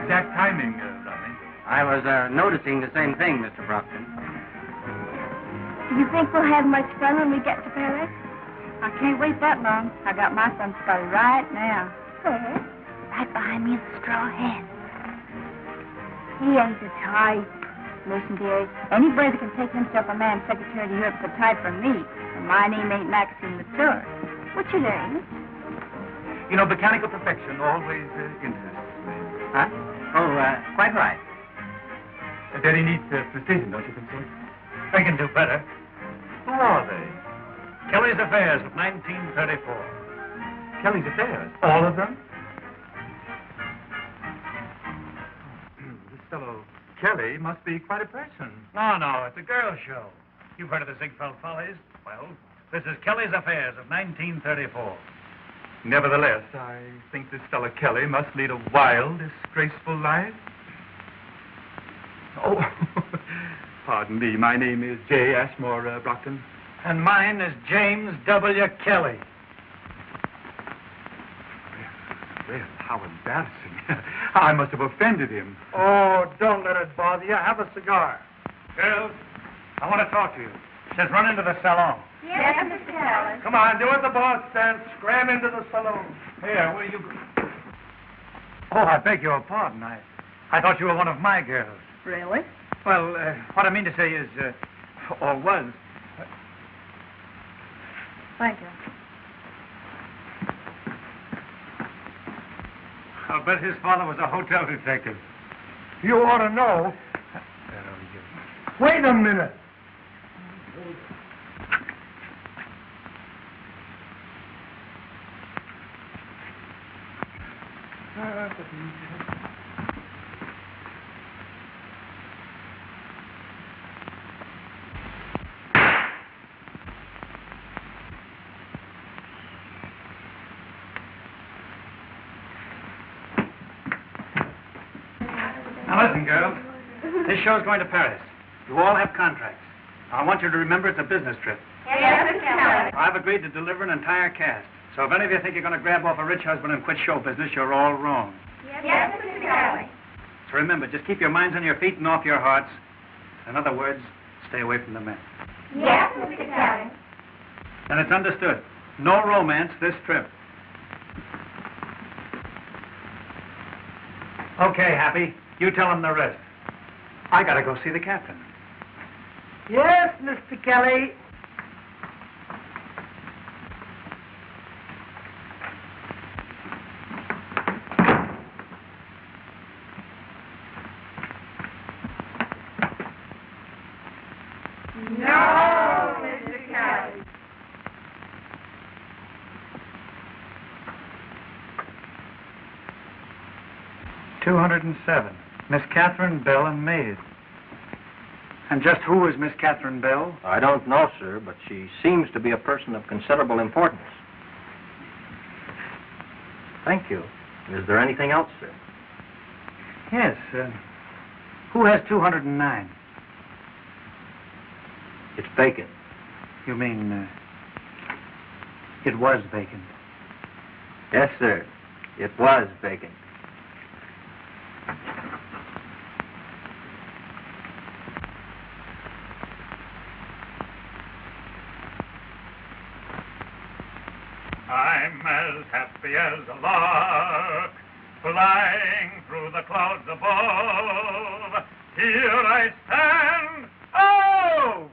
exact timing, Rodney? I was noticing the same thing, Mr. Brockton. Do you think we'll have much fun when we get to Paris? I can't wait that long. I got my fun started right now. Where? Right behind me in the straw hat. He ain't a type. Listen, dearie, anybody that can take himself a man secretary to Europe's a type for me. And my name ain't Maxine Latour. What's your name? You know, mechanical perfection always interests me. Huh? Oh, quite right. Daddy needs precision, don't you think so? I can do better. Who are they? Kelly's Affairs of 1934. Kelly's Affairs? All of them? This fellow Kelly must be quite a person. No, it's a girl show. You've heard of the Ziegfeld Follies? Well, this is Kelly's Affairs of 1934. Nevertheless, I think this fellow Kelly must lead a wild, disgraceful life. Oh, pardon me. My name is J. Ashmore Brockton. And mine is James W. Kelly. Well, how embarrassing. I must have offended him. Oh, don't let it bother you. Have a cigar. Girls, I want to talk to you. Just run into the salon. Yes, Mr. Kelly. Come on, do what the boss says. Scram into the saloon. Here, where you... Oh, I beg your pardon. I thought you were one of my girls. Really? Well, what I mean to say is, or was... Thank you. I'll bet his father was a hotel detective. You ought to know. Wait a minute. Now listen, girls. This show's going to Paris. You all have contracts. I want you to remember it's a business trip. Yes, Mr. Kelly. I've agreed to deliver an entire cast. So if any of you think you're going to grab off a rich husband and quit show business, you're all wrong. Yes, Mr. Kelly. So remember, just keep your minds on your feet and off your hearts. In other words, stay away from the men. Yes, Mr. Kelly. And it's understood. No romance this trip. Okay, Happy. You tell them the rest. I gotta go see the captain. Yes, Mr. Kelly. No, Mr. Kelly. $207. Miss Catherine Bell and maid. And just who is Miss Catherine Bell? I don't know, sir, but she seems to be a person of considerable importance. Thank you. Is there anything else, sir? Yes. Who has 209? It's vacant. You mean, it was vacant? Yes, sir. It was vacant. I'm as happy as a lark, flying through the clouds above. Here I stand. Oh!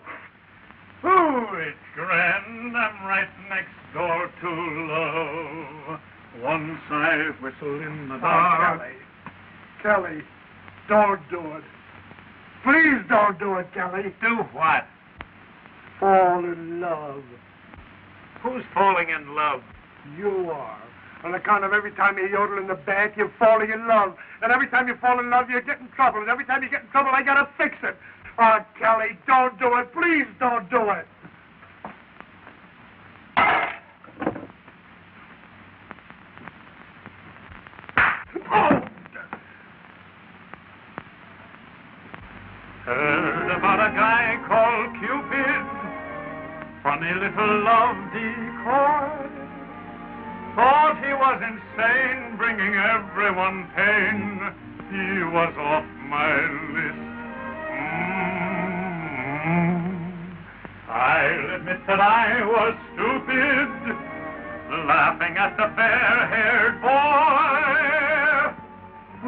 Ooh, it's grand. I'm right next door to love. Once I whistle in the dark. Kelly, don't do it. Please don't do it, Kelly. Do what? Fall in love. Who's falling in love? You are. On account of every time you yodel in the bath, you're falling in love. And every time you fall in love, you get in trouble. And every time you get in trouble, I gotta fix it. Oh, Kelly, don't do it. Please don't do it. Oh! Heard about a guy called Cupid, funny little love decoy. Thought he was insane, bringing everyone pain. he was off my list. I'll admit that I was stupid, laughing at the fair-haired boy.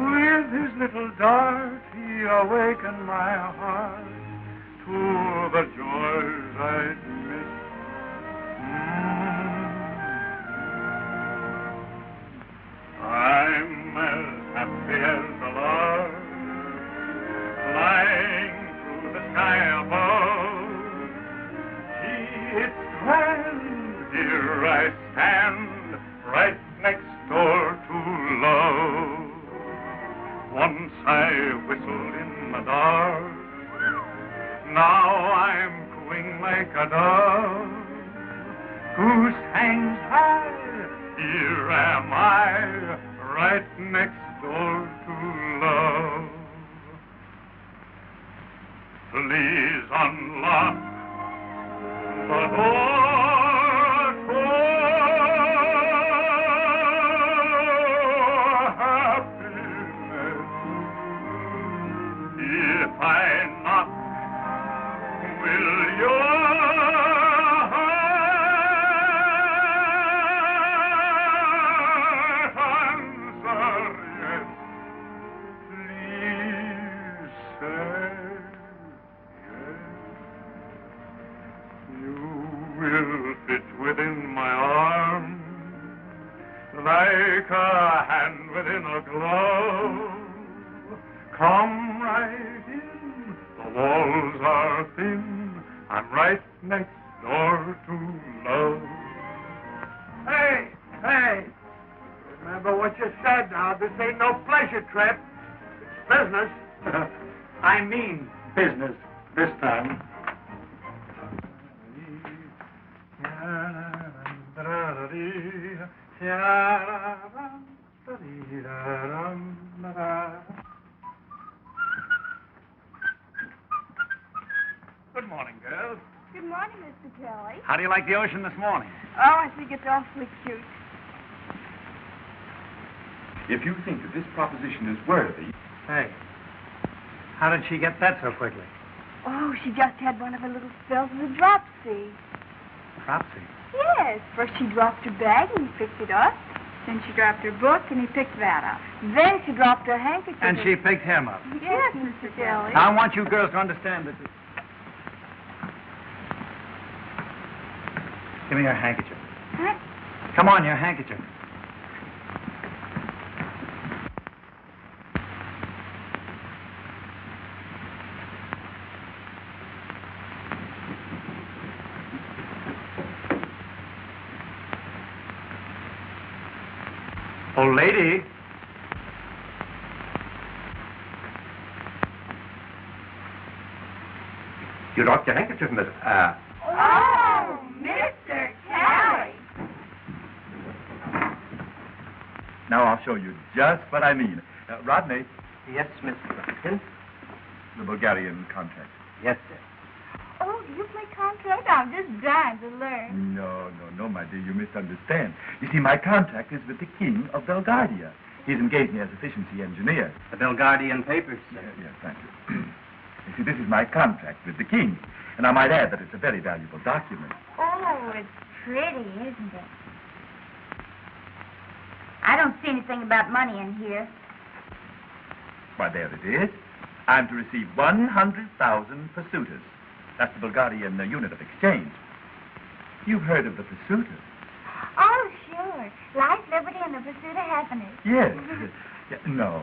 With his little dart, he awakened my heart to the joys I'd missed. I'm as happy as a lark, flying through the sky above. Gee, it's grand, here I stand, right next door to love. Once I whistled in the dark, now I'm cooing like a dove who hangs high. Here am I, right next door to love. Please unlock the door to happiness. If I knock, will you like a hand within a glove? Come right in, the walls are thin, I'm right next door to love. Hey, hey! Remember what you said now. This ain't no pleasure trip. It's business. I mean business this time. Good morning, girls. Good morning, Mr. Kelly. How do you like the ocean this morning? Oh, I think it's awfully cute. If you think that this proposition is worthy... Hey, how did she get that so quickly? Oh, she just had one of her little spells of the dropsy. Dropsy. Yes. First she dropped her bag and he picked it up. Then she dropped her book and he picked that up. Then she dropped her handkerchief. And she picked him up. Yes, Mr. Kelly. I want you girls to understand that... Give me your handkerchief. Huh? Come on, your handkerchief. Old lady. You dropped your handkerchief, miss. Oh, Mr. Kelly. Now I'll show you just what I mean. Rodney, Yes, Mr. Robinson. the Bulgarian contract. Yes, sir. Oh, do you play contract? I'm just dying to learn. No, my dear, you misunderstand. You see, my contract is with the King of Belgardia. He's engaged me as efficiency engineer. The Belgardian papers, sir. Yes, thank you. You see, this is my contract with the King. And I might add that it's a very valuable document. Oh, it's pretty, isn't it? I don't see anything about money in here. Why, there it is. I'm to receive 100,000 pursuiters. That's the Bulgarian unit of exchange. You've heard of the pursuiters? Oh, sure. Life, liberty, and the pursuit of happiness. Yes. No.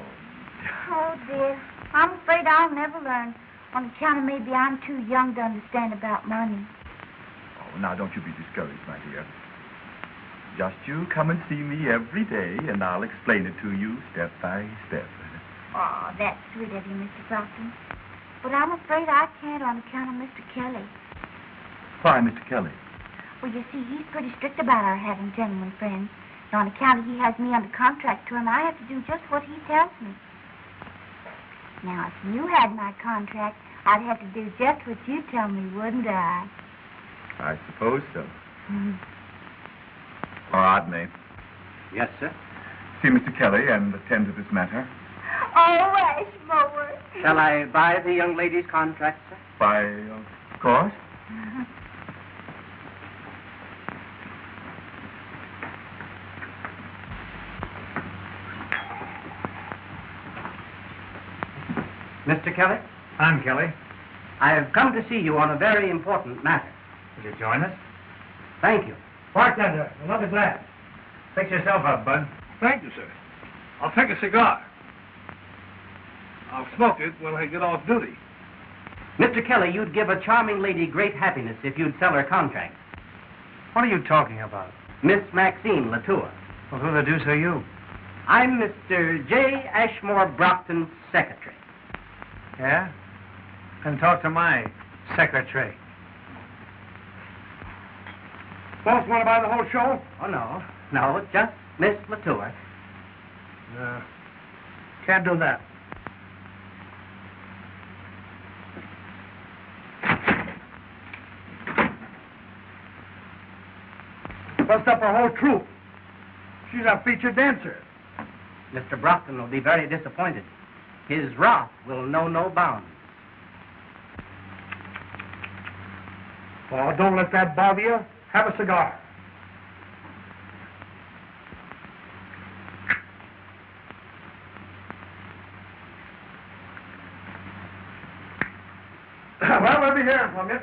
Oh, dear. I'm afraid I'll never learn. On account of maybe I'm too young to understand about money. Oh, now don't you be discouraged, my dear. Just you come and see me every day, and I'll explain it to you step by step. Oh, that's sweet of you, Mr. Proctor. But I'm afraid I can't on account of Mr. Kelly. Why, Mr. Kelly? Well, you see, he's pretty strict about our having gentlemen friends. And on account of he has me under contract to him, I have to do just what he tells me. Now, if you had my contract, I'd have to do just what you tell me, wouldn't I? I suppose so. Rodney, Yes, sir. see Mr. Kelly and attend to this matter. Oh, Ashmore. Shall I buy the young lady's contract, sir? Why, of course. Mr. Kelly? I'm Kelly. I have come to see you on a very important matter. Will you join us? Thank you. Bartender, another glass. Fix yourself up, Bud. Thank you, sir. I'll take a cigar. I'll smoke it when I get off duty. Mr. Kelly, you'd give a charming lady great happiness if you'd sell her contract. What are you talking about? Miss Maxine Latour. Well, who the deuce are you? I'm Mr. J. Ashmore Brockton's secretary. Yeah? Then talk to my secretary. Boss, want to buy the whole show? Oh, no. No, just Miss Latour. Can't do that. Bust up our whole troupe. She's our featured dancer. Mr. Brockton will be very disappointed. His wrath will know no bounds. Oh, don't let that bother you. Have a cigar. Well, let me hear from you.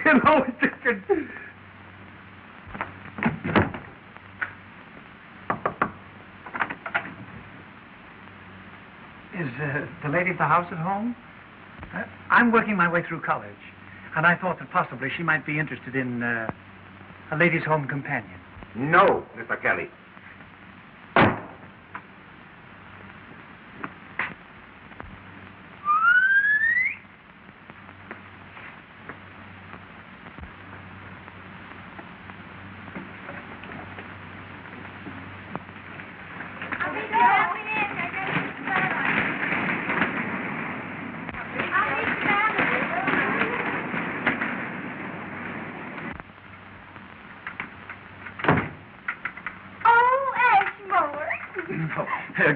You know, Dickens. Is the lady at the house at home? I'm working my way through college, and I thought that possibly she might be interested in a ladies' home companion. No, Mr. Kelly.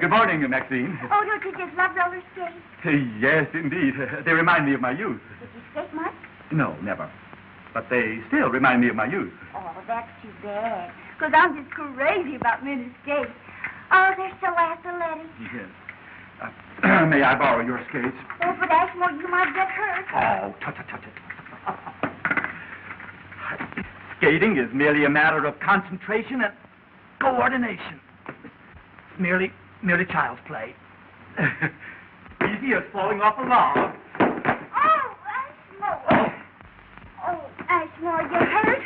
Good morning, Maxine. Oh, don't you just love roller skates? Yes, indeed. They remind me of my youth. Did you skate much? No, never. But they still remind me of my youth. Oh, that's too bad. Because I'm just crazy about mini skates. Oh, they're so athletic. Yes. May I borrow your skates? Oh, but Ashmore, you might get hurt. Oh, tut. Skating is merely a matter of concentration and coordination. Merely child's play. Easy as falling off a log. Oh, Ashmore. Oh, Ashmore, you hurt?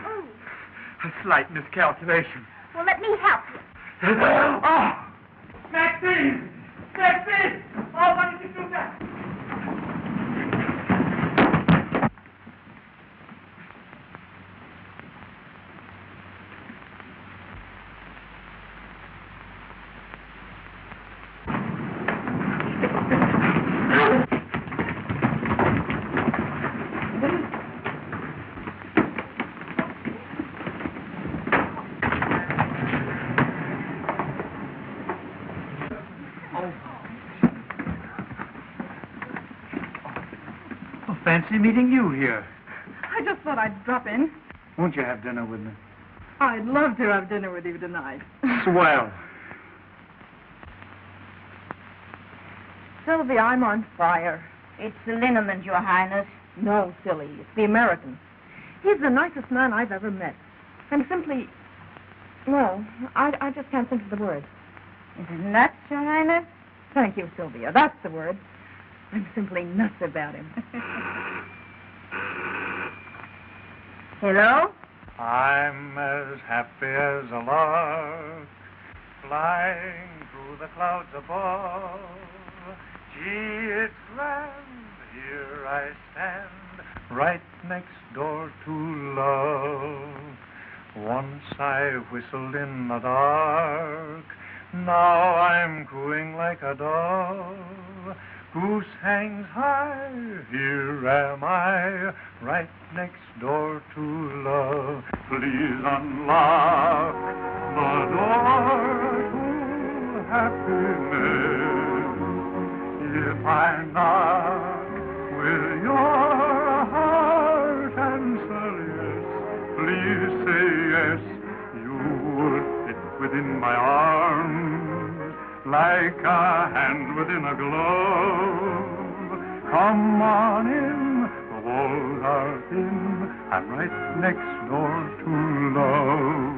Oh. A slight miscalculation. Well, let me help you. Oh! Maxine! Maxine! Oh, why did you do that? Fancy meeting you here. I just thought I'd drop in. Won't you have dinner with me? I'd love to have dinner with you tonight. Swell. Sylvia, I'm on fire. It's the liniment, Your Highness. No, silly. It's the American. He's the nicest man I've ever met. And simply... No, I just can't think of the word. Is it nuts, Your Highness? Thank you, Sylvia. That's the word. I'm simply nuts about him. Hello? I'm as happy as a lark, flying through the clouds above. Gee, it's grand, here I stand, right next door to love. Once I whistled in the dark, now I'm cooing like a dove. Goose hangs high, here am I, right next door to love. Please unlock the door to happiness. If I knock, will your heart answer yes? Please say yes, you would fit within my arms like a hand within a glove. Come on in, the walls are thin, I'm right next door to love.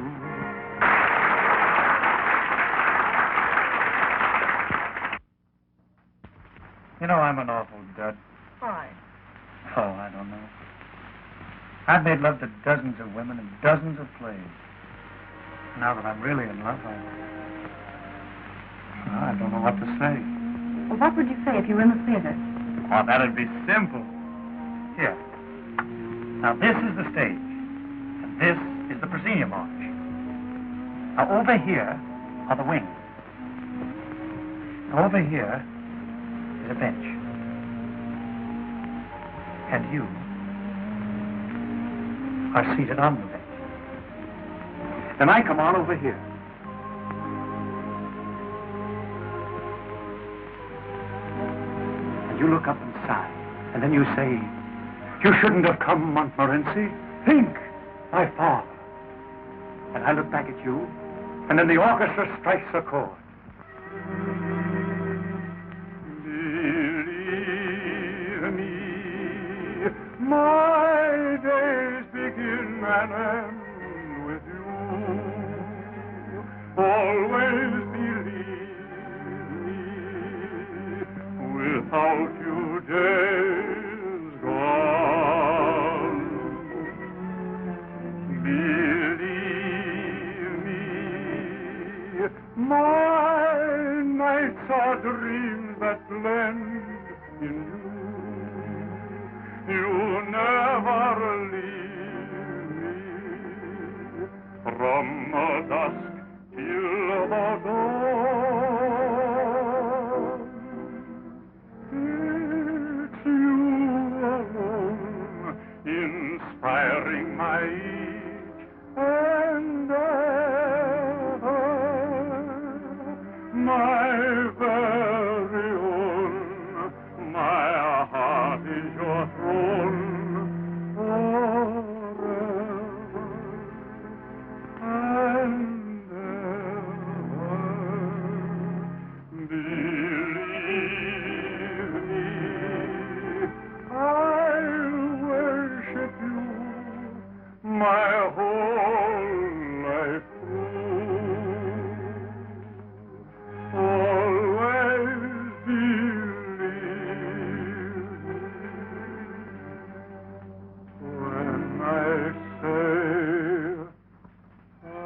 You know, I'm an awful dud. Why? Oh, I don't know. I've made love to dozens of women and dozens of plays. Now that I'm really in love, I don't know what to say. Well, what would you say if you were in the theater? Oh, that'd be simple. Here. Now, this is the stage, and this is the proscenium arch. Now, over here are the wings. Now, over here is a bench. And you are seated on the bench. Then I come on over here. And you look up and sigh. And then you say, "You shouldn't have come, Montmorency. Think, my father." And I look back at you, and then the orchestra strikes a chord. Believe me, my days begin and end with you. Always believe me, without you days gone. Believe me, my nights are dreams that blend in you. You never leave me from the dusk till the dawn. It's you alone, inspiring my each and every, my very own. My heart is your throne forever and ever. Believe me, I'll worship you my whole life through. Always believe when I say I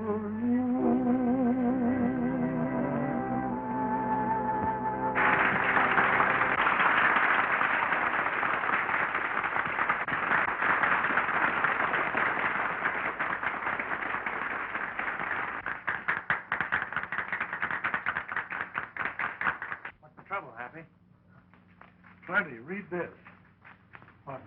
love you. What's the trouble, Happy? Plenty. Read this. What?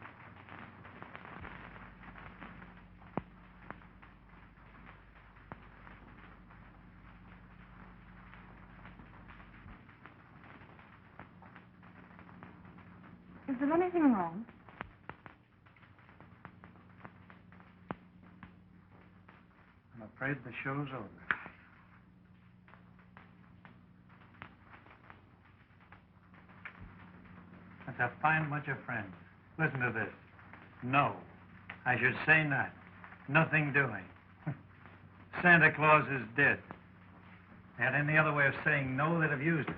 Is there anything wrong? I'm afraid the show's over. That's a fine bunch of friends. Listen to this. No. I should say not. Nothing doing. Santa Claus is dead. Had any other way of saying no, they'd have used it.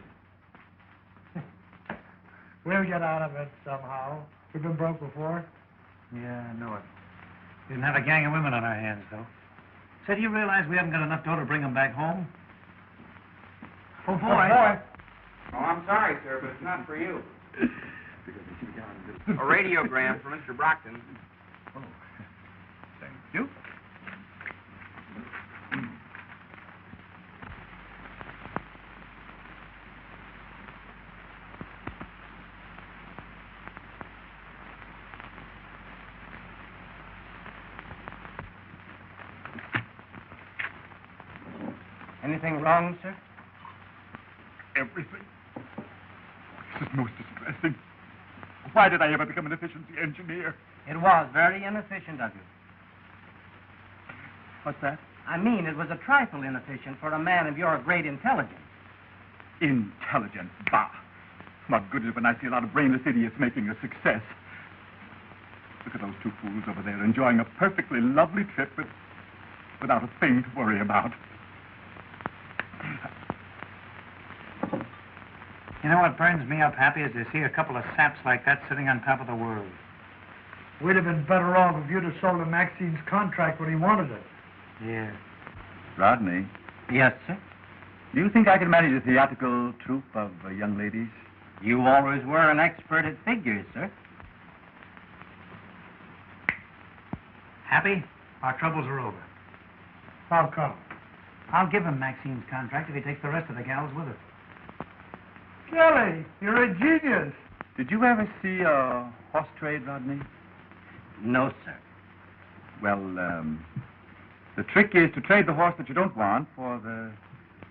We'll get out of it somehow. We've been broke before. Yeah, I know it. We didn't have a gang of women on our hands, though. Say, do you realize we haven't got enough dough to bring them back home? Oh, boy. Oh, I'm sorry, sir, but it's not for you. A radiogram for Mr. Brockton. Oh, thank you. Anything wrong, sir? Everything. This is most distressing. Why did I ever become an efficiency engineer? It was very inefficient of you. What's that? I mean, it was a trifle inefficient for a man of your great intelligence. Intelligence. Bah. What good is it when I see a lot of brainless idiots making a success? Look at those two fools over there enjoying a perfectly lovely trip without a thing to worry about. You know what burns me up happy is to see a couple of saps like that sitting on top of the world. We'd have been better off if you'd have sold him Maxine's contract when he wanted it. Yeah. Rodney, Yes, sir. do you think I can manage a theatrical troupe of young ladies? You always were an expert at figures, sir. Happy? Our troubles are over. How come? I'll give him Maxine's contract if he takes the rest of the gals with her. Kelly, you're a genius. Did you ever see a horse trade, Rodney? No, sir. Well, the trick is to trade the horse that you don't want for the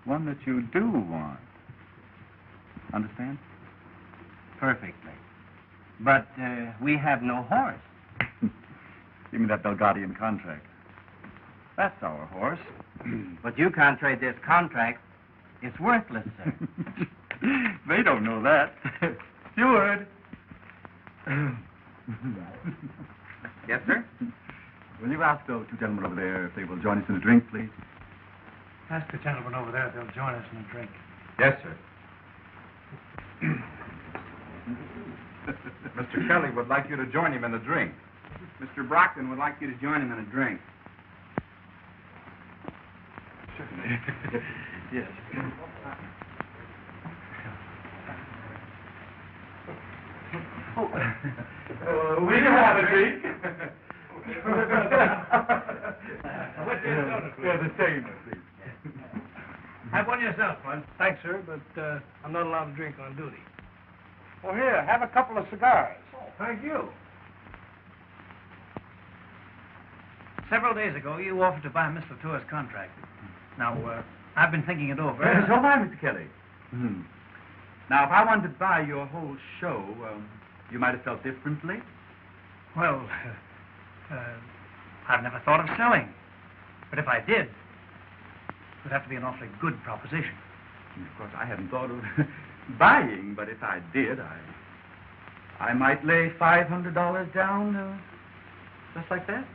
one that you do want. Understand? Perfectly. But we have no horse. Give me that Belgadian contract. That's our horse. But you can't trade this contract. It's worthless, sir. They don't know that. Steward. Yes, sir? Will you ask those two gentlemen over there if they will join us in a drink, please? Ask the gentlemen over there if they'll join us in a drink. Yes, sir. Mr. Kelly would like you to join him in a drink. Mr. Brockton would like you to join him in a drink. Certainly. Yes. We can have a drink. They're the same, please. Have one yourself, Bud. Thanks, sir, but I'm not allowed to drink on duty. Well, here, have a couple of cigars. Oh, thank you. Several days ago, you offered to buy Miss Latour's contract. Now, I've been thinking it over. So am I, Mr. Kelly. Now, if I wanted to buy your whole show, you might have felt differently. Well, I've never thought of selling. But if I did, it would have to be an awfully good proposition. Of course, I hadn't thought of buying, but if I did, I might lay $500 down, just like that.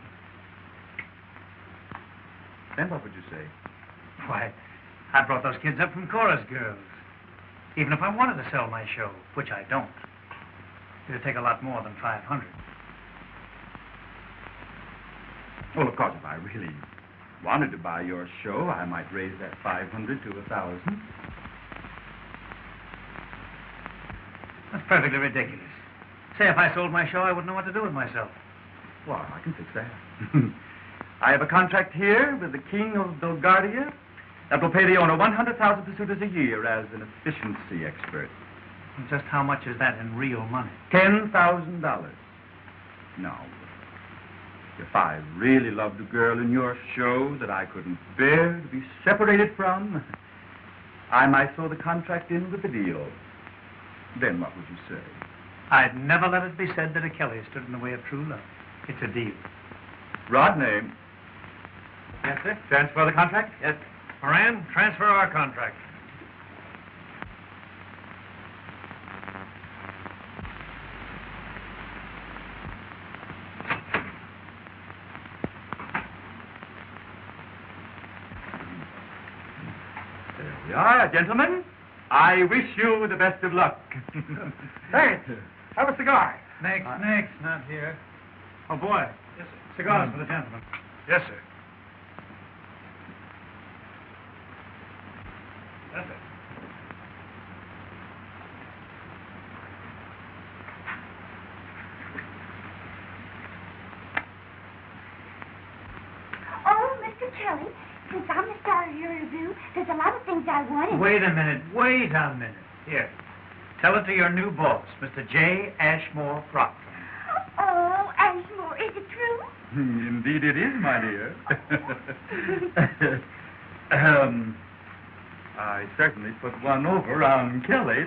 Then what would you say? Why, I brought those kids up from chorus girls. Even if I wanted to sell my show, which I don't, it'd take a lot more than $500. Well, of course, if I really wanted to buy your show, I might raise that $500 to $1,000. That's perfectly ridiculous. Say, if I sold my show, I wouldn't know what to do with myself. Well, I can fix that. I have a contract here with the King of Belgardia that will pay the owner 100,000 pursuiters a year as an efficiency expert. And just how much is that in real money? $10,000. Now, if I really loved a girl in your show that I couldn't bear to be separated from, I might throw the contract in with the deal. Then what would you say? I'd never let it be said that a Kelly stood in the way of true love. It's a deal. Rodney. Yes, sir? Transfer the contract? Yes. Moran, transfer our contract. There we are, gentlemen. I wish you the best of luck. Hey, have a cigar. Next, not here. Oh, boy. Yes, sir. Cigars for the gentleman. Yes, sir. Yes, sir. Oh, Mr. Kelly, since I'm the star of your review, there's a lot of things I wanted. Wait a minute. Here. Tell it to your new boss, Mr. J. Ashmore Brockton. Oh, Ashmore, is it true? Indeed it is, my dear. I certainly put one over on Kelly.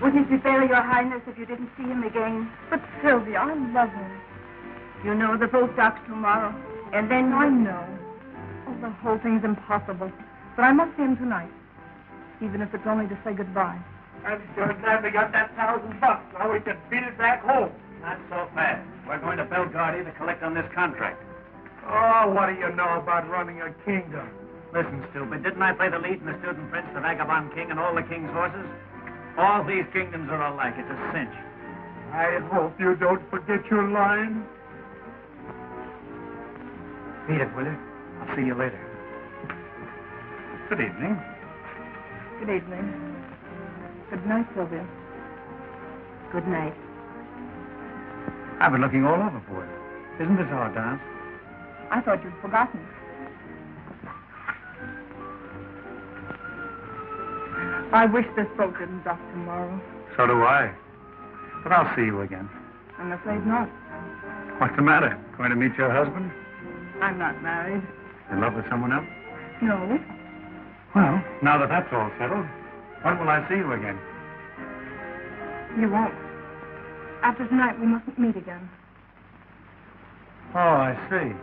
Wouldn't it be fair, Your Highness, if you didn't see him again? But, Sylvia, I love him. You know the vote docks tomorrow, and then... I know. Oh, the whole thing's impossible. But I must see him tonight, even if it's only to say goodbye. I'm sure glad we got that $1,000. Now we can beat it back home. Not so fast. We're going to Belgravia to collect on this contract. Oh, what do you know about running a kingdom? Listen, stupid, didn't I play the lead in The Student Prince, The Vagabond King, and All the King's Horses? All these kingdoms are alike. It's a cinch. I hope you don't forget your line. Beat it, will you? I'll see you later. Good evening. Good evening. Good night, Sylvia. Good night. I've been looking all over for you. Isn't this our dance? I thought you'd forgotten. I wish this boat didn't dock tomorrow. So do I. But I'll see you again. I'm afraid not. What's the matter? Going to meet your husband? I'm not married. In love with someone else? No. Well, now that that's all settled, when will I see you again? You won't. After tonight, we mustn't meet again. Oh, I see.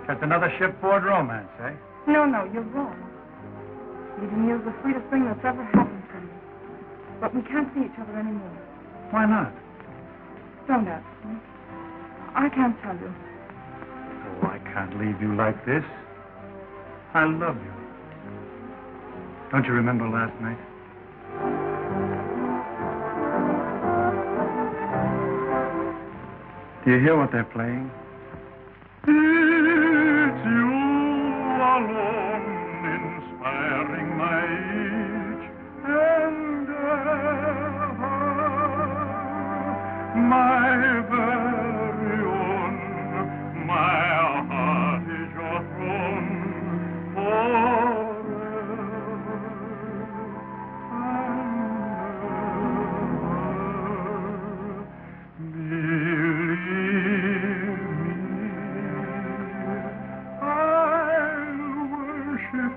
Just another shipboard romance, eh? No, you're wrong. Meeting you is the sweetest thing that's ever happened to me. But we can't see each other anymore. Why not? Don't ask me. I can't tell you. Oh, I can't leave you like this. I love you. Don't you remember last night? Do you hear what they're playing? It's you alone inspiring my each endeavor, my very own, my heart is your throne forever and ever.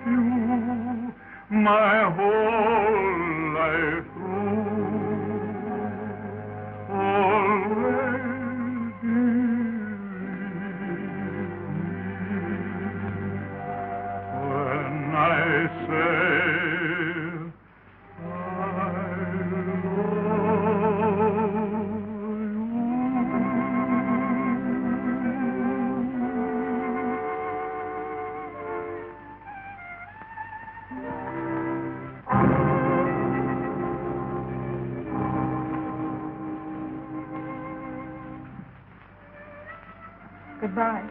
Believe my whole life through, always when I say I Goodbye.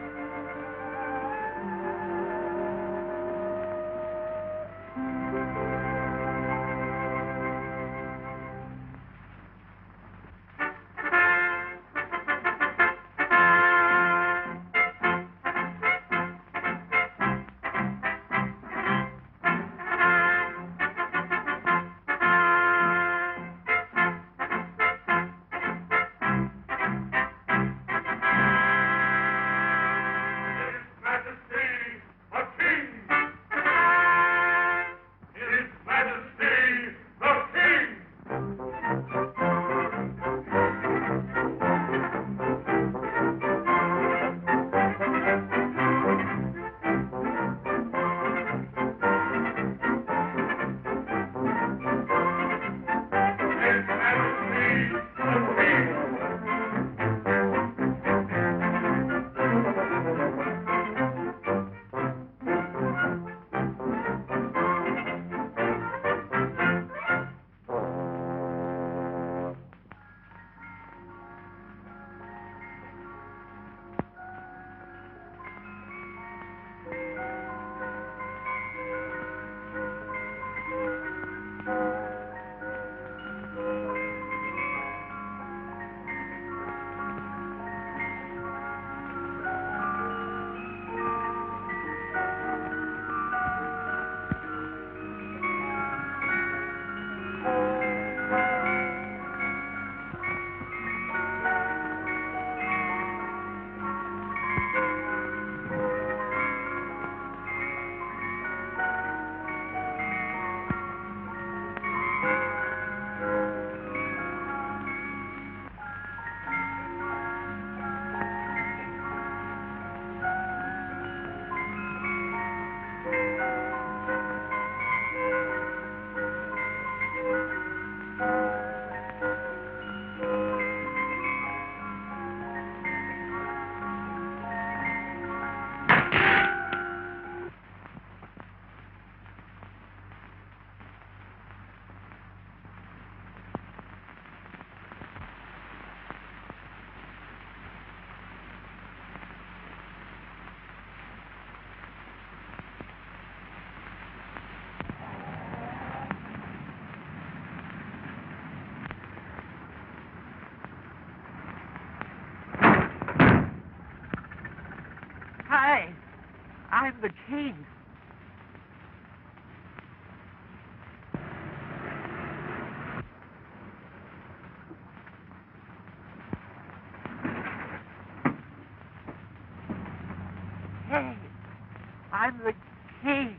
Hi. I'm the king. Hey, I'm the king.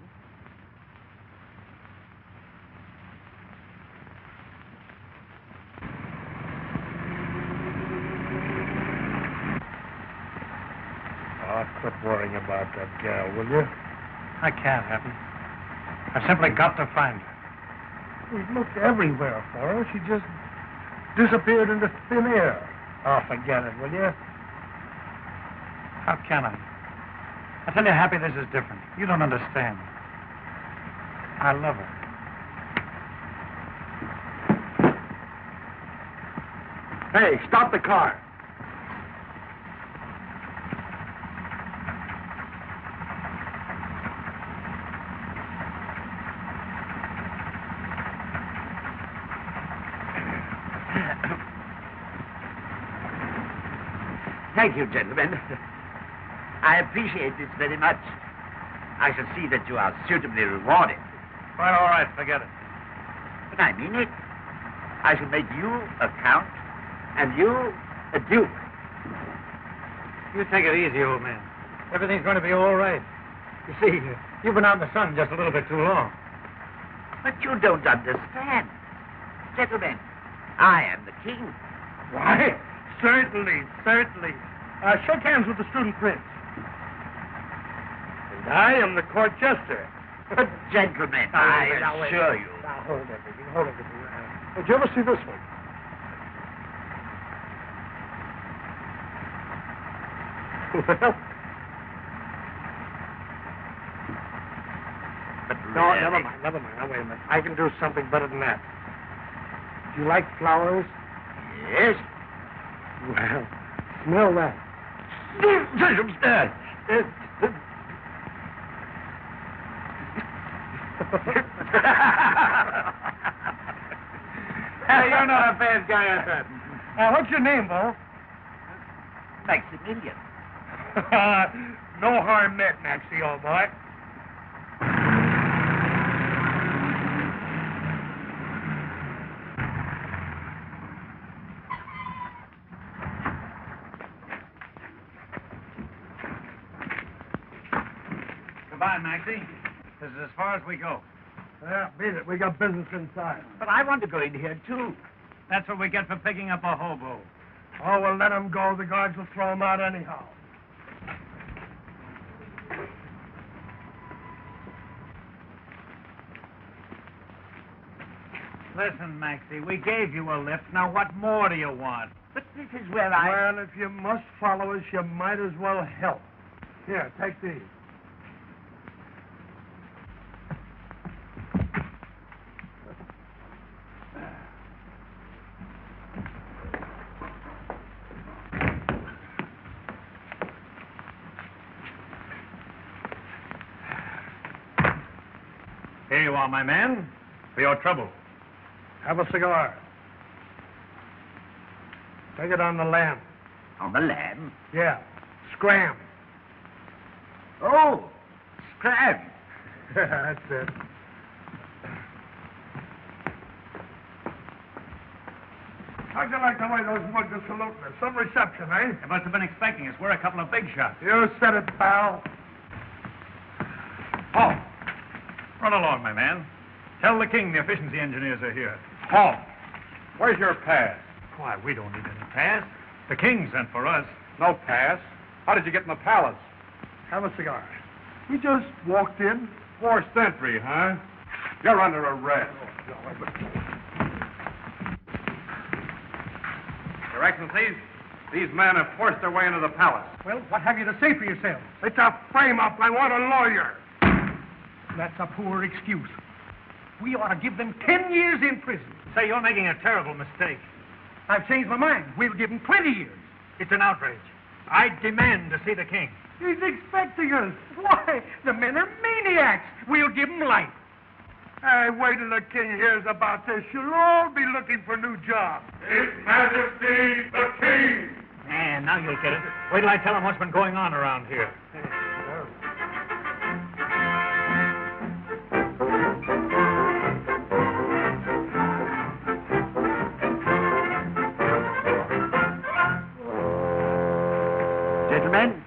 Oh, quit worrying about that gal, will you? I can't, Happy. I've simply got to find her. We've looked everywhere for her. She just disappeared into thin air. Oh, forget it, will you? How can I? I tell you, Happy, this is different. You don't understand. I love her. Hey, stop the car. Thank you, gentlemen. I appreciate this very much. I shall see that you are suitably rewarded. Well, all right, forget it. But I mean it. I shall make you a count and you a duke. You take it easy, old man. Everything's going to be all right. You see, you've been out in the sun just a little bit too long. But you don't understand. Gentlemen, I am the king. Why? Certainly, certainly. Shake hands with the student prince. And I am the court jester. But gentlemen, I assure you. Now, hold everything, hold everything. Did you ever see this one? Well, But no, really, never mind. Now, wait a minute. I can do something better than that. Do you like flowers? Yes. Well, smell that. Hey, you're not a bad guy at that. What's your name, Bo? Maximilian. No harm met, Maxie, old boy. Goodbye, Maxie. This is as far as we go. Yeah, beat it. We got business inside. But I want to go in here, too. That's what we get for picking up a hobo. Oh, well, let him go. The guards will throw him out anyhow. Listen, Maxie, we gave you a lift. Now, what more do you want? But this is where I... Well, if you must follow us, you might as well help. Here, take these. Here you are, my man, for your trouble. Have a cigar. Take it on the lamb. On the lamb? Yeah. Scram. Oh, scram. That's it. How'd you like the way those mugs are saluting us? Some reception, eh? You must have been expecting us. We're a couple of big shots. You said it, pal. Halt. Run along, my man. Tell the king the efficiency engineers are here. Halt! Where's your pass? Why, we don't need any pass. The king sent for us. No pass. How did you get in the palace? Have a cigar. We just walked in. 4th century, huh? You're under arrest. Your Excellencies, these men have forced their way into the palace. Well, what have you to say for yourself? It's a frame-up. I want a lawyer. That's a poor excuse. We ought to give them 10 years in prison. Say, you're making a terrible mistake. I've changed my mind. We'll give them 20 years. It's an outrage. I demand to see the king. He's expecting us. Why? The men are maniacs. We'll give them life. Hey, wait till the king hears about this. You'll all be looking for new jobs. His Majesty the King! And now you'll get it. Wait till I tell him what's been going on around here. Gentlemen,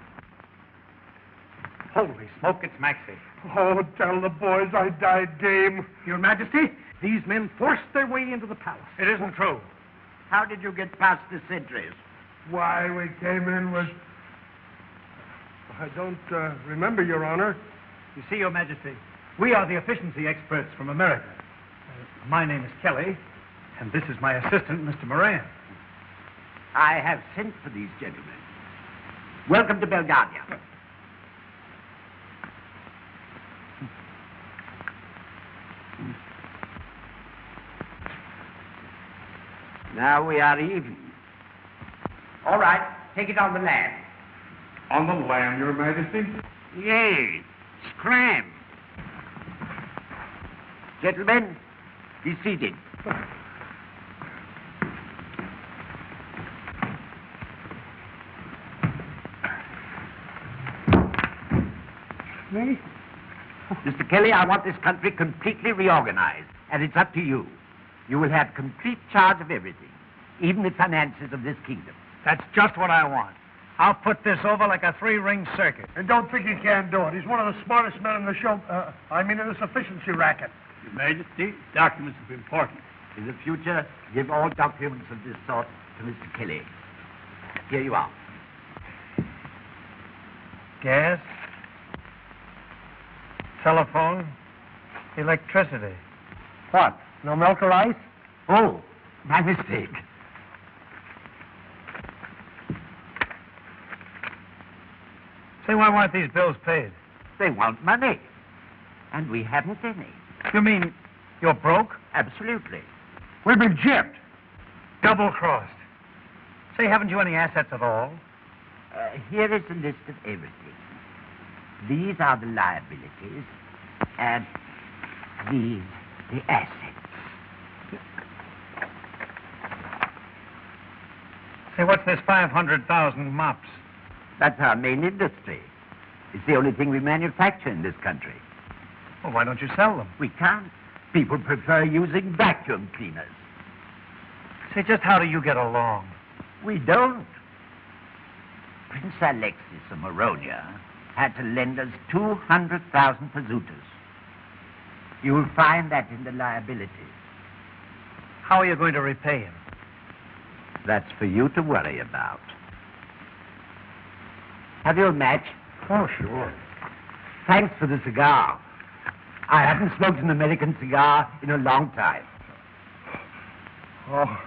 Holy smoke, it's Maxie. Oh, tell the boys I died game. Your Majesty, these men forced their way into the palace. It isn't true. how did you get past the sentries? Why, we came in with... I don't remember, Your Honor. You see, Your Majesty, we are the efficiency experts from America. My name is Kelly, and this is my assistant, Mr. Moran. I have sent for these gentlemen. Welcome to Belgravia. Now we are even. All right, take it on the land. On the land, Your Majesty? Yes, scram. Gentlemen, be seated. Me? Mr. Kelly, I want this country completely reorganized, and it's up to you. You will have complete charge of everything, even the finances of this kingdom. That's just what I want. I'll put this over like a three-ring circuit. And don't think he can't do it. He's one of the smartest men in the show. In this efficiency racket. Your Majesty, documents are important. In the future, give all documents of this sort to Mr. Kelly. Here you are. Gas, telephone, electricity. What? No milk or ice? Oh, my mistake. Say, why weren't these bills paid? They want money, and we haven't any. You mean you're broke? Absolutely. We've been gypped. Double-crossed. Say, haven't you any assets at all? Here is a list of everything. These are the liabilities, and these the assets. Say, what's this 500,000 mops? That's our main industry. It's the only thing we manufacture in this country. Well, why don't you sell them? We can't. People prefer using vacuum cleaners. Say, just how do you get along? We don't. Prince Alexis of Moronia had to lend us 200,000 pesetas. You'll find that in the liabilities. How are you going to repay him? That's for you to worry about. Have you a match? Oh, sure. Thanks for the cigar. I haven't smoked an American cigar in a long time. Oh,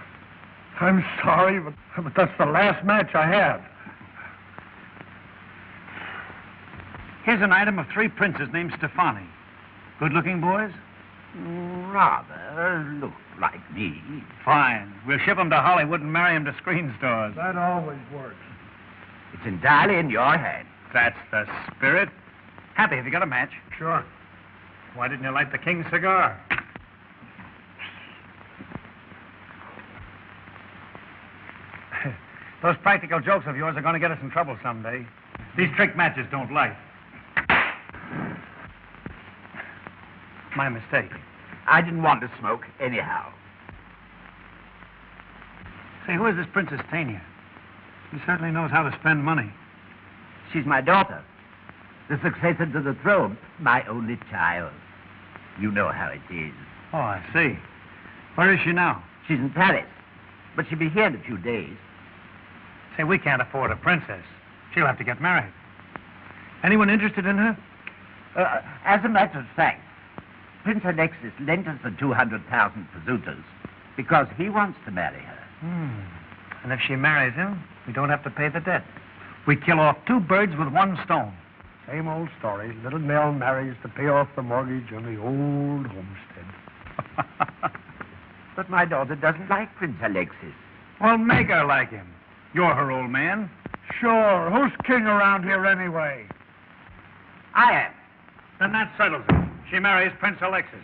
I'm sorry, but that's the last match I have. Here's an item of 3 princes named Stefani. Good-looking boys? Rather look like me. Fine. We'll ship them to Hollywood and marry them to screen stars. That always works. It's entirely in your hands. That's the spirit. Happy, have you got a match? Sure. Why didn't you light the king's cigar? Those practical jokes of yours are going to get us in trouble someday. These trick matches don't light. My mistake. I didn't want to smoke anyhow. Say, who is this Princess Tania? She certainly knows how to spend money. She's my daughter, the successor to the throne, my only child. You know how it is. Oh, I see. Where is she now? She's in Paris, but she'll be here in a few days. Say, we can't afford a princess. She'll have to get married. Anyone interested in her? As a matter of fact, Prince Alexis lent us the 200,000 pesetas because he wants to marry her. And if she marries him, we don't have to pay the debt. We kill off 2 birds with 1 stone. Same old story. Little Nell marries to pay off the mortgage on the old homestead. But my daughter doesn't like Prince Alexis. Well, make her like him. You're her old man. Sure. Who's king around here anyway? I am. Then that settles it. She marries Prince Alexis.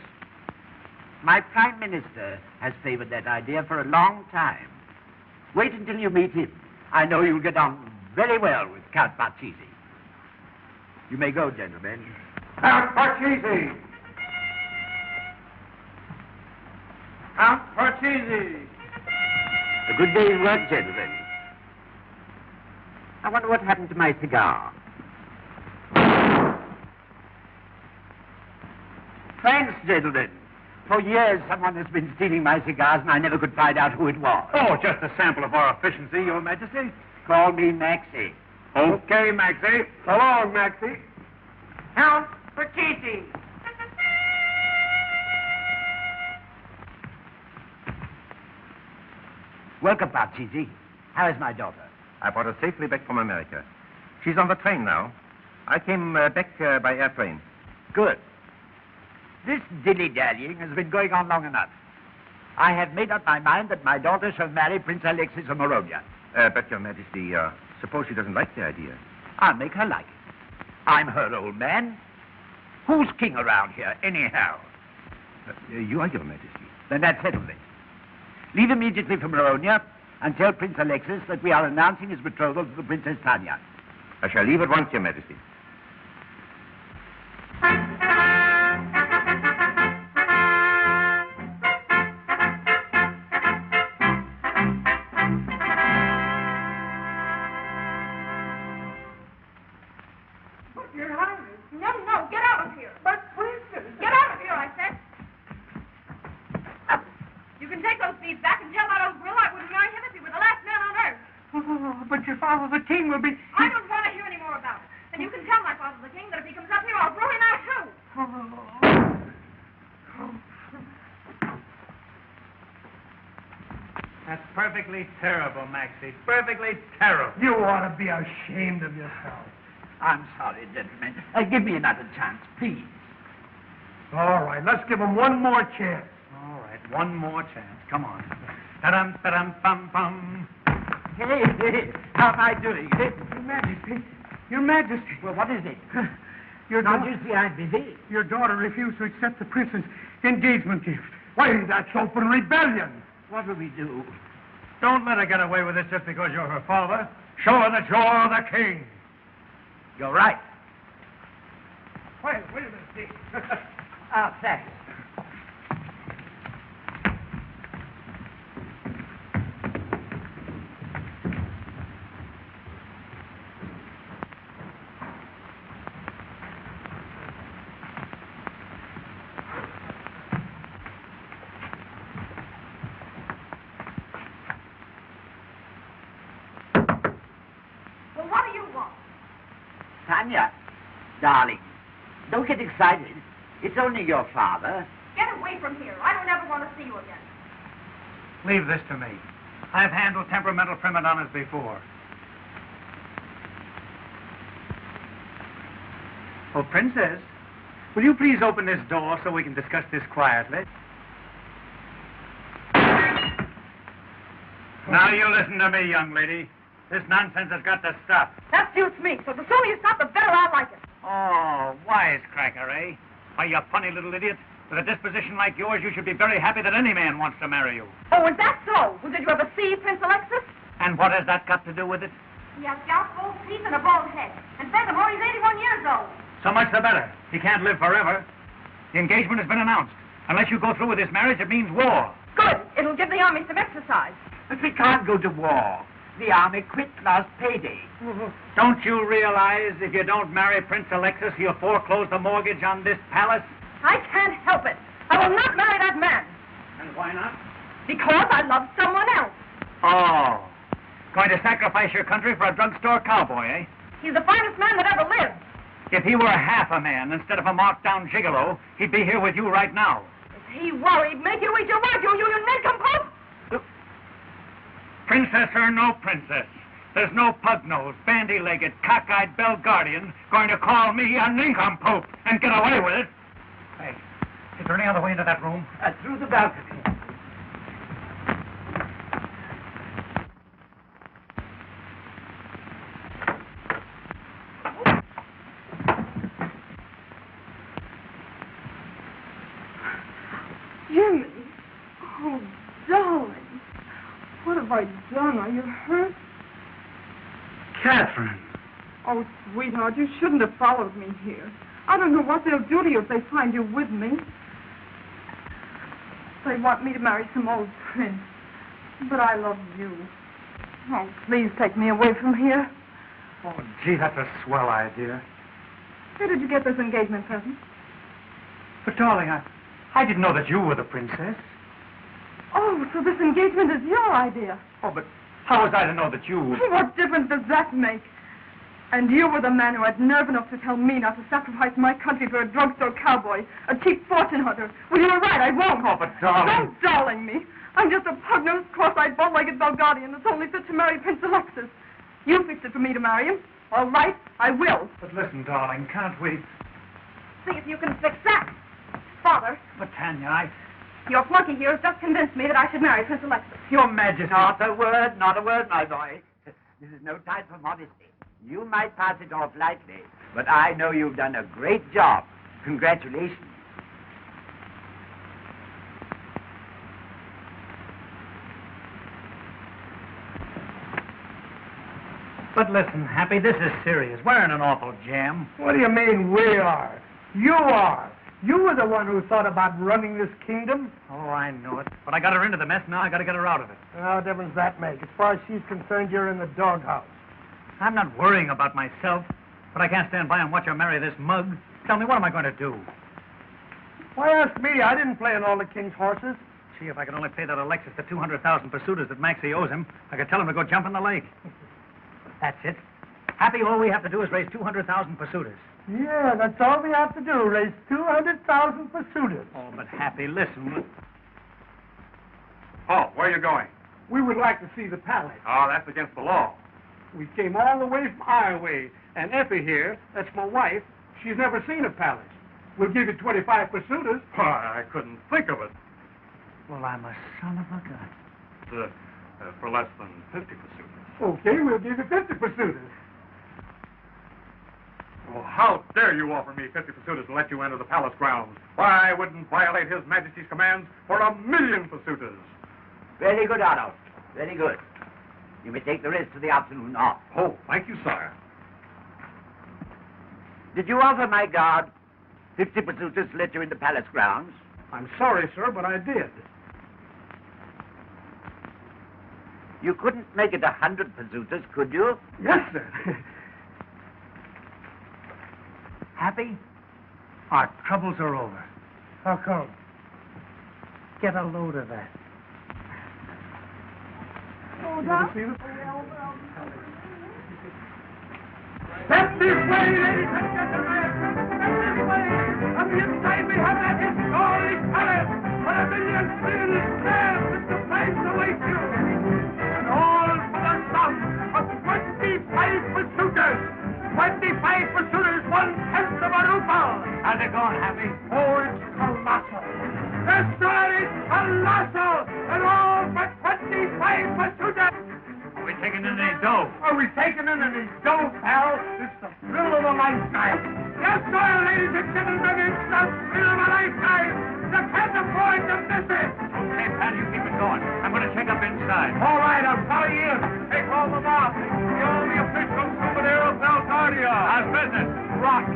My prime minister has favored that idea for a long time. Wait until you meet him. I know you'll get on very well with Count Parcheesi. You may go, gentlemen. Count Parcheesi! Count Parcheesi! A good day's work, gentlemen. I wonder what happened to my cigar. Thanks, gentlemen. For years, someone has been stealing my cigars, and I never could find out who it was. Oh, just a sample of our efficiency, Your Majesty. Call me Maxie. Okay, Maxie. So long, Maxie. Count Parcheesi. Welcome, Parcheesi. How is my daughter? I brought her safely back from America. She's on the train now. I came back by airplane. Good. This dilly-dallying has been going on long enough. I have made up my mind that my daughter shall marry Prince Alexis of Moronia. But, Your Majesty, suppose she doesn't like the idea. I'll make her like it. I'm her old man. Who's king around here, anyhow? You are, Your Majesty. Then that's settled it. Leave immediately for Moronia and tell Prince Alexis that we are announcing his betrothal to the Princess Tanya. I shall leave at once, Your Majesty. Your Highness. No, get out of here. But, Princess. Get out of here, I said. You can take those beads back and tell that old grill I wouldn't marry him if he were the last man on earth. Oh, but your father, the king, will be... I don't want to hear any more about it. And you can tell my father, the king, that if he comes up here, I'll throw him out, too. That's perfectly terrible, Maxie. Perfectly terrible. You ought to be ashamed of yourself. I'm sorry, gentlemen. Give me another chance, please. All right, let's give him one more chance. All right, one more chance. Come on. Ta-dum, ta-dum, bum. Hey, how am I doing? Your Majesty, Your Majesty. Well, what is it? Your Don't daughter, you see I'm busy? your daughter refused to accept the prince's engagement gift. Why, that's open rebellion. What will we do? Don't let her get away with this just because you're her father. Show her that you're the king. You're right. Wait a minute, Steve. Oh, thanks. Well, what do you want? Tanya, darling, don't get excited. It's only your father. Get away from here. I don't ever want to see you again. Leave this to me. I've handled temperamental prima donnas before. Oh, Princess, will you please open this door so we can discuss this quietly? Now you listen to me, young lady. This nonsense has got to stop. That suits me, so the sooner you stop, the better I like it. Oh, wisecracker, eh? Why, you funny little idiot. With a disposition like yours, you should be very happy that any man wants to marry you. Oh, is that so? Well, did you ever see Prince Alexis? And what has that got to do with it? He has gout, gold teeth, and a bald head. And furthermore, he's 81 years old. So much the better. He can't live forever. The engagement has been announced. Unless you go through with this marriage, it means war. Good. It'll give the army some exercise. But we can't go to war. The army quit last payday. Don't you realize if you don't marry Prince Alexis, he'll foreclose the mortgage on this palace? I can't help it. I will not marry that man. And why not? Because I love someone else. Oh. Going to sacrifice your country for a drugstore cowboy, eh? He's the finest man that ever lived. If he were half a man instead of a marked-down gigolo, he'd be here with you right now. If he worried, make you eat your words, you nincompoop. Princess or no princess, there's no pug-nosed, bandy-legged, cockeyed Belgardian going to call me a nincompoop and get away with it. Hey, is there any other way into that room? Through the balcony. Jimmy. Oh, darling. What have I done? Are you hurt? Catherine. Oh, sweetheart, you shouldn't have followed me here. I don't know what they'll do to you if they find you with me. They want me to marry some old prince. But I love you. Oh, please take me away from here. Oh, gee, that's a swell idea. Where did you get this engagement present? But, darling, I didn't know that you were the princess. Oh, so this engagement is your idea. Oh, but how was I to know that you... What difference does that make? And you were the man who had nerve enough to tell me not to sacrifice my country for a drugstore cowboy, a cheap fortune hunter. Well, you were right, I won't. Oh, but darling... Don't darling me. I'm just a pug-nosed, cross-eyed, bow-legged Belgardian that's only fit to marry Prince Alexis. You fixed it for me to marry him. All right, I will. But listen, darling, can't we... See if you can fix that. Father, But, Tanya, your flunky here has just convinced me that I should marry Prince Alexis. Your Majesty... Not a word, my boy. This is no time for modesty. You might pass it off lightly, but I know you've done a great job. Congratulations. But listen, Happy, this is serious. We're in an awful jam. What do you mean we are? You are. You were the one who thought about running this kingdom. Oh, I know it. But I got her into the mess, now I got to get her out of it. What difference does that make? As far as she's concerned, you're in the doghouse. I'm not worrying about myself, but I can't stand by and watch her marry this mug. Tell me, what am I going to do? Why ask me? I didn't play on all the king's horses. Gee, if I could only pay that Alexis the 200,000 pursuiters that Maxie owes him, I could tell him to go jump in the lake. That's it. Happy, all we have to do is raise 200,000 pursuiters. Yeah, that's all we have to do. Raise 200,000 pursuiters. Oh, but Happy, listen. Oh, where are you going? We would like to see the palace. Oh, that's against the law. We came all the way from Ioway. And Effie here, that's my wife, she's never seen a palace. We'll give you 25 pursuiters. Why, I couldn't think of it. Well, I'm a son of a gun. For less than 50 pursuiters. Okay, we'll give you 50 pursuiters. Well, how dare you offer me 50 pursuiters and let you enter the palace grounds? Why, I wouldn't violate His Majesty's commands for 1,000,000 pursuiters. Very good, Otto. Very good. You may take the rest of the afternoon off. Oh, thank you, sire. Did you offer my guard 50 pursuiters to let you into palace grounds? I'm sorry, sir, but I did. You couldn't make it 100 pursuiters, could you? Yes, sir. Happy? Our troubles are over. How come? Get a load of that. Oh, Doc? Step this way, ladies and gentlemen. Step this way. On the inside we have that historic palace where 1,000,000 citizens stand with the place await you. And all for the sum of 25 pursuiters. 25 pursuiters, 1/10 of a ruble. How's it going, Happy? Oh, it's colossal. Yes, sir, it's colossal. And all for 25 pursuiters. Are we taking in any dough? Are we taking in any dough, pal? It's the thrill of a lifetime. Yes, sir, ladies and gentlemen, it's the thrill of a lifetime. You can't afford to miss it. Okay, pal, you keep it going. I'm going to check up inside. All right, I'll follow you. Take all the off. The only official souvenir of Belgardia. How's business? Rock.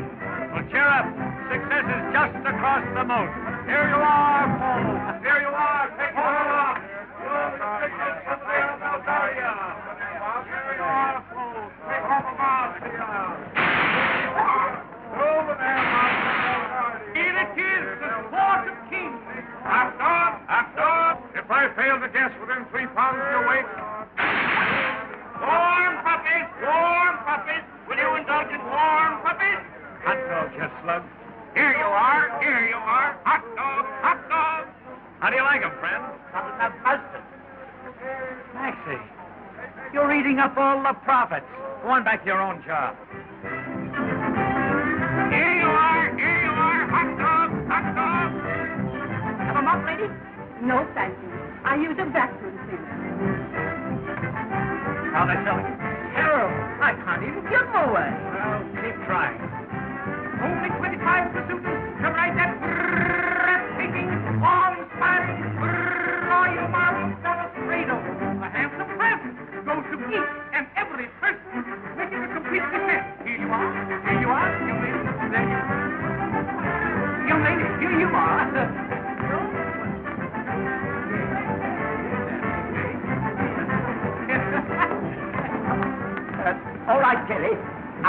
Well, cheer up. Success is just across the moat. Here you are, folks. Here you are. Take all the off. The only official souvenir of Belgardia. Here you are, folks. Take all the off. Over there, here it is, the sport of kings. After. If I fail to guess within 3 pounds of your weight. Warm puppies. Will you indulge in warm puppies? Hot dog, you slug. Here you are. Hot dog. How do you like 'em, friend? Something I've busted. Maxie, you're eating up all the profits. Go on back to your own job. Here you are. Hot dog. Have a mop, lady? No, thank you. I use a vacuum cleaner. How they selling? Terrible. I can't even give them away. Well, keep trying. Only 25 pursuiters to ride that breathtaking, awe-inspiring, royal march down a cradle. A handsome present goes to each and every person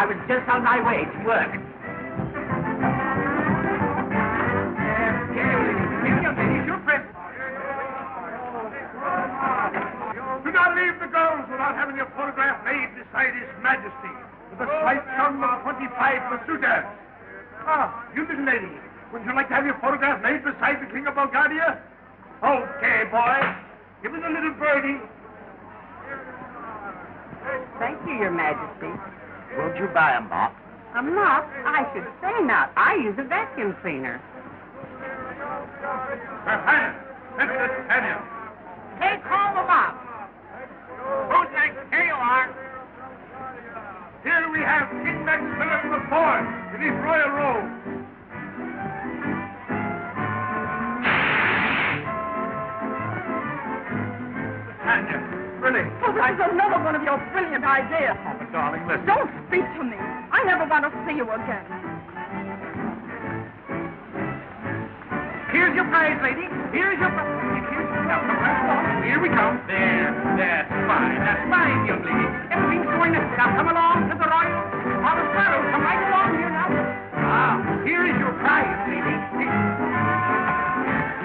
I was just on my way to work. Here's your present. Do not leave the girls without having your photograph made beside His Majesty with a slight sum of 25 pesetas. Ah, you little lady, wouldn't you like to have your photograph made beside the King of Bulgaria? Okay, boy. Give us a little birdie. Thank you, Your Majesty. Won't you buy a mop? A mop? I should say not. I use a vacuum cleaner. Her Highness, Princess Tanya. Hey, call the mop. Who's next? Here you are. Here we have King Maximilian IV in his royal robe. Tanya, really? Oh, this is another one of your brilliant ideas. Oh, but darling, listen. Don't speak to me. I never want to see you again. Here's your prize, lady. Here's your prize. Now, here we come. There, that's fine. That's fine, young lady. Everything's going to now come along to the royal. All the sparrows, come right along here now. Ah, here is your prize, lady.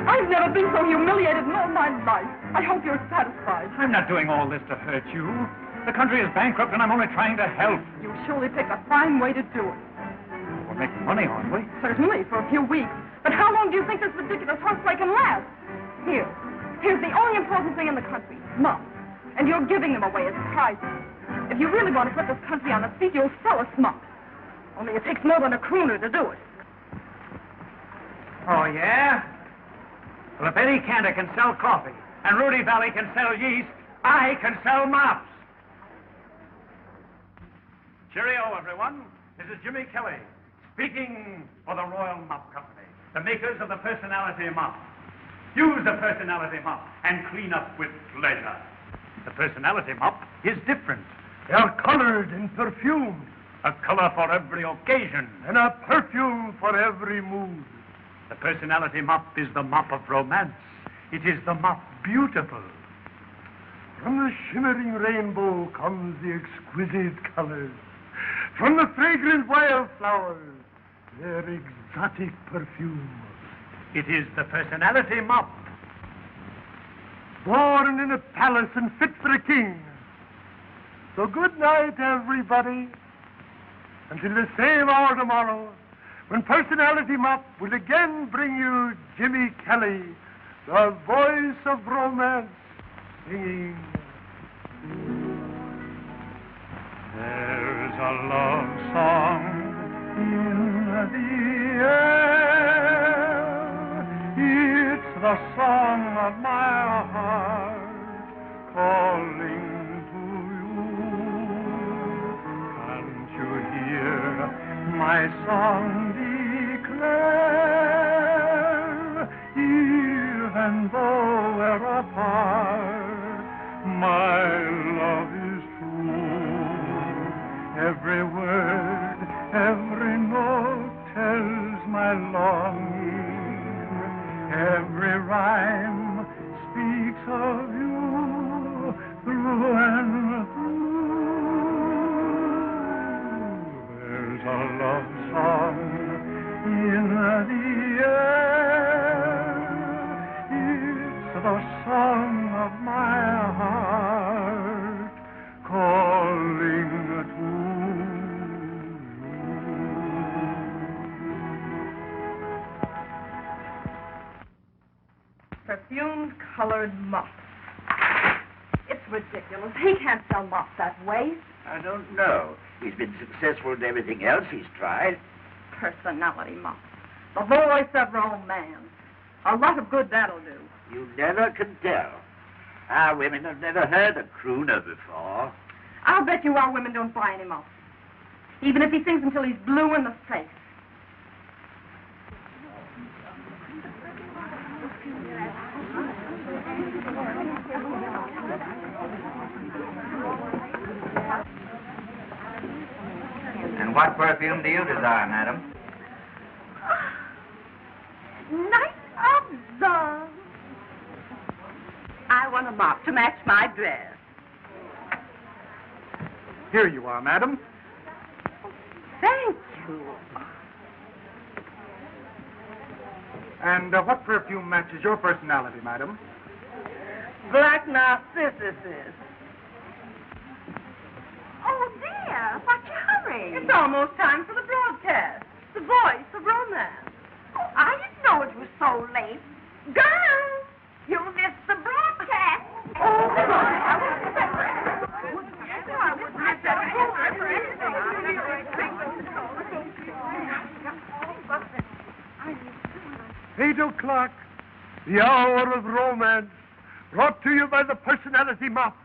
I've never been so humiliated in all my life. I hope you're satisfied. I'm not doing all this to hurt you. The country is bankrupt, and I'm only trying to help. You surely picked a fine way to do it. We're making money, aren't we? Certainly, for a few weeks. But how long do you think this ridiculous horseplay can last? Here's the only important thing in the country, muffs. And you're giving them away as prizes. If you really want to put this country on its feet, you'll sell us muffs. Only it takes more than a crooner to do it. Oh, yeah? Well, if Eddie Cantor can sell coffee, and Rudy Valley can sell yeast, I can sell mops. Cheerio, everyone. This is Jimmy Kelly, speaking for the Royal Mop Company, the makers of the Personality Mop. Use the Personality Mop and clean up with pleasure. The Personality Mop is different. They are colored and perfumed, A color for every occasion. and a perfume for every mood. The Personality Mop is the mop of romance. It is the mop beautiful. From the shimmering rainbow comes the exquisite colors. From the fragrant wildflowers, their exotic perfume. It is the Personality Mop. Born in a palace and fit for a king. So good night, everybody. Until the same hour tomorrow, when Personality Mop will again bring you Jimmy Kelly, the voice of romance, singing. There's a love song in the air. It's the song of my heart calling to you. Can't you hear my song declare? Even though we're apart, my love is true. Every word, every note tells my longing. Every rhyme speaks of you through and through. There's a love song in the air. It's the song of my heart calling to you. Perfumed colored muffs. It's ridiculous. He can't sell muffs that way. I don't know. He's been successful in everything else he's tried. Personality muffs. The voice of romance. A lot of good that'll do. You never can tell. Our women have never heard a crooner before. I'll bet you our women don't buy any muffs. Even if he sings until he's blue in the face. And what perfume do you desire, madam? Night of love. I want a mop to match my dress. Here you are, madam. Thank you. And what perfume matches your personality, madam? Black narcissuses. Oh, dear. What's your hurry? It's almost time for the broadcast. The voice of romance. Oh, I didn't know it was so late. Girls! You missed the broadcast. Eight o'clock, the hour of romance, brought to you by the Personality Mop.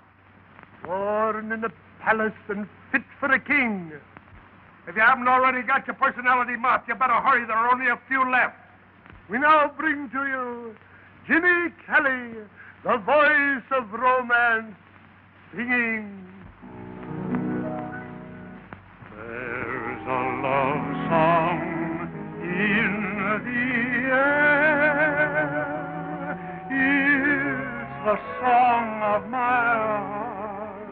Born in the palace and fit for a king. If you haven't already got your Personality Mop, you better hurry. There are only a few left. We now bring to you Jimmy Kelly, the voice of romance, singing. There's a love song in the air. It's the song of my heart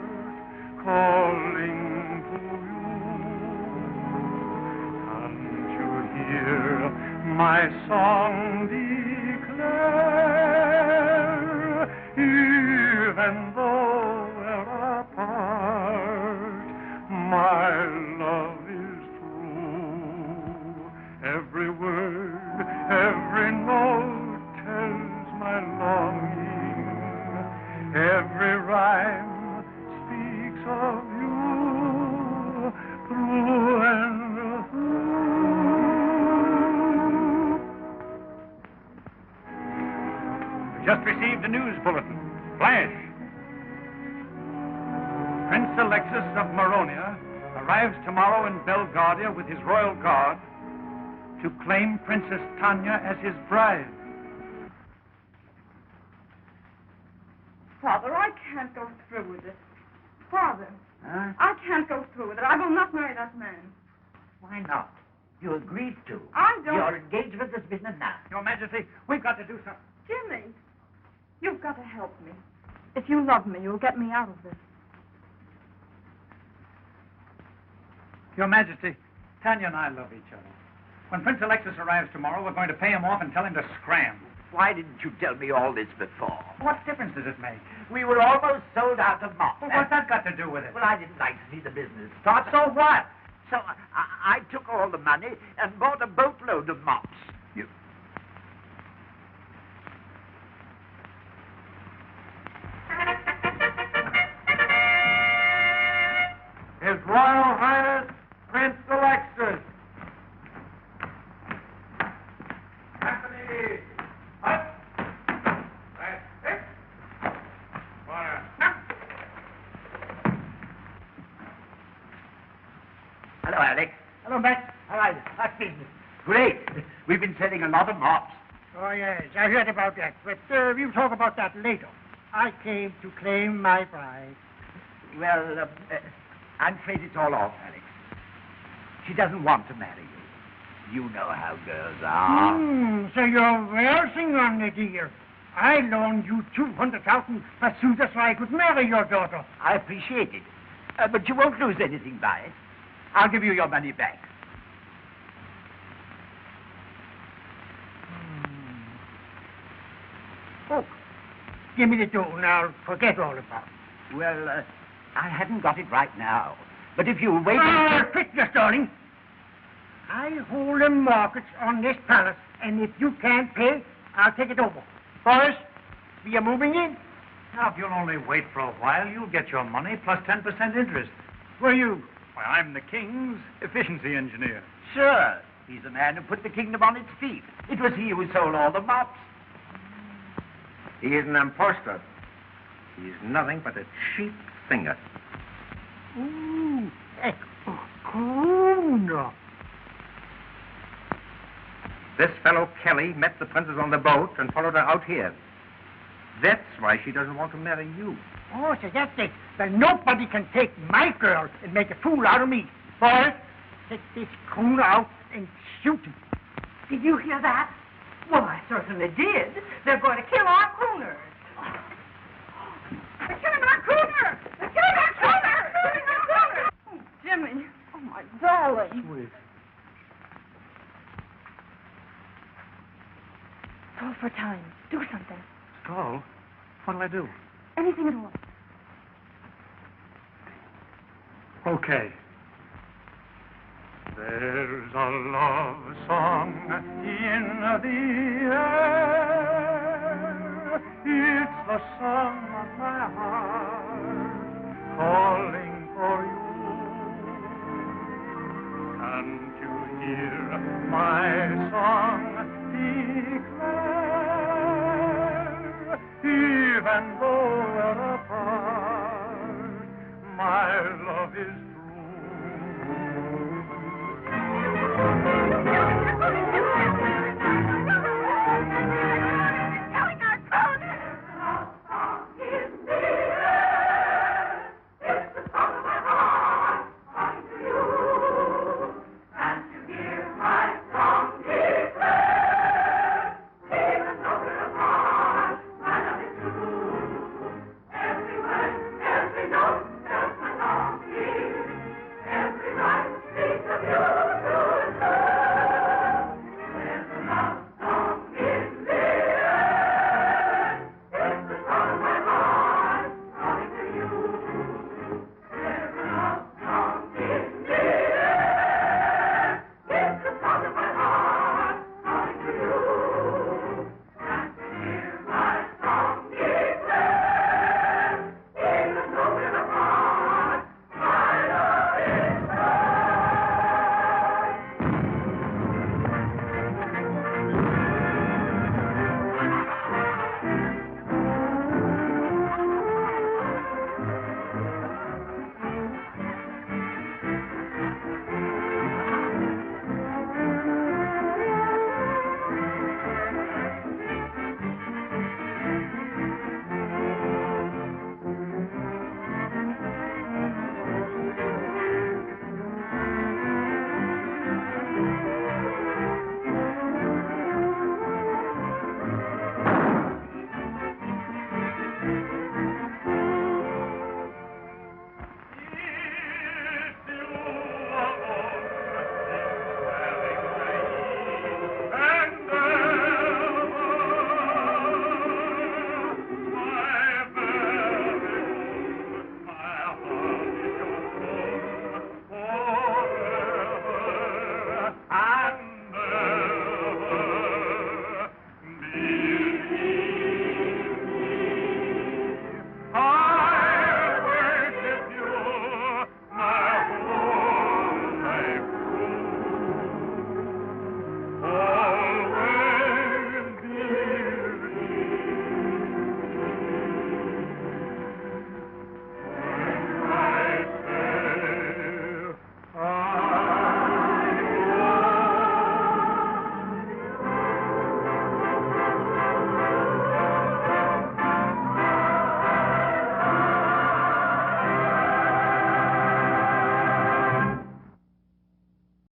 calling to you. Can't you hear my song declare? Even though we're apart, my love is true. Every word, every note tells my longing. Every rhyme speaks of you through and through. Just received a news bulletin. Flash. Prince Alexis of Maronia arrives tomorrow in Belgravia with his royal guard to claim Princess Tanya as his bride. Father, I can't go through with it. Father, Huh? I can't go through with it. I will not marry that man. Why not? You agreed to. I don't... Your engagement has been announced. Your Majesty, we've got to do something. Jimmy, you've got to help me. If you love me, you'll get me out of this. Your Majesty, Tanya and I love each other. When Prince Alexis arrives tomorrow, we're going to pay him off and tell him to scram. Why didn't you tell me all this before? What difference does it make? We were almost sold out of mops. Well, what's that got to do with it? Well, I didn't like to see the business start. So what? So I took all the money and bought a boatload of mops. You... His Royal Highness, Prince Alexis. Anthony! Up! That's it! Hello, Alex. Hello, Matt. How are you? How's business? Great. We've been selling a lot of mops. Oh, yes, I heard about that. But we'll talk about that later. I came to claim my bride. Well, I'm afraid it's all off, Alex. She doesn't want to marry you. You know how girls are. So you're versing on the deal. I loaned you 200,000 pursuiters so I could marry your daughter. I appreciate it. But you won't lose anything by it. I'll give you your money back. Oh, give me the dough and I'll forget all about it. Well, I haven't got it right now. But if you wait... Quickness, darling. I hold the markets on this palace, and if you can't pay, I'll take it over. Boris, we are moving in. Now, if you'll only wait for a while, you'll get your money plus 10% interest. Who are you? Why, I'm the king's efficiency engineer. Sure. He's the man who put the kingdom on its feet. It was he who sold all the mops. He is an impostor. He's nothing but a cheap singer. Ooh, crooner. This fellow Kelly met the princess on the boat and followed her out here. That's why she doesn't want to marry you. Oh, so that's it. Then nobody can take my girl and make a fool out of me. Boys, take this crooner out and shoot him. Did you hear that? Well, I certainly did. They're going to kill our crooners. They're killing our crooners! They're killing our crooners! They're killing our crooners! Oh, Jimmy. Oh, my darling. Sweet. Call for time. Do something. Skull? What'll I do? Anything at all. Okay. There's a love song in the air. It's the song of my heart calling for you. Can't you hear my song declare? Even though we're apart, my love is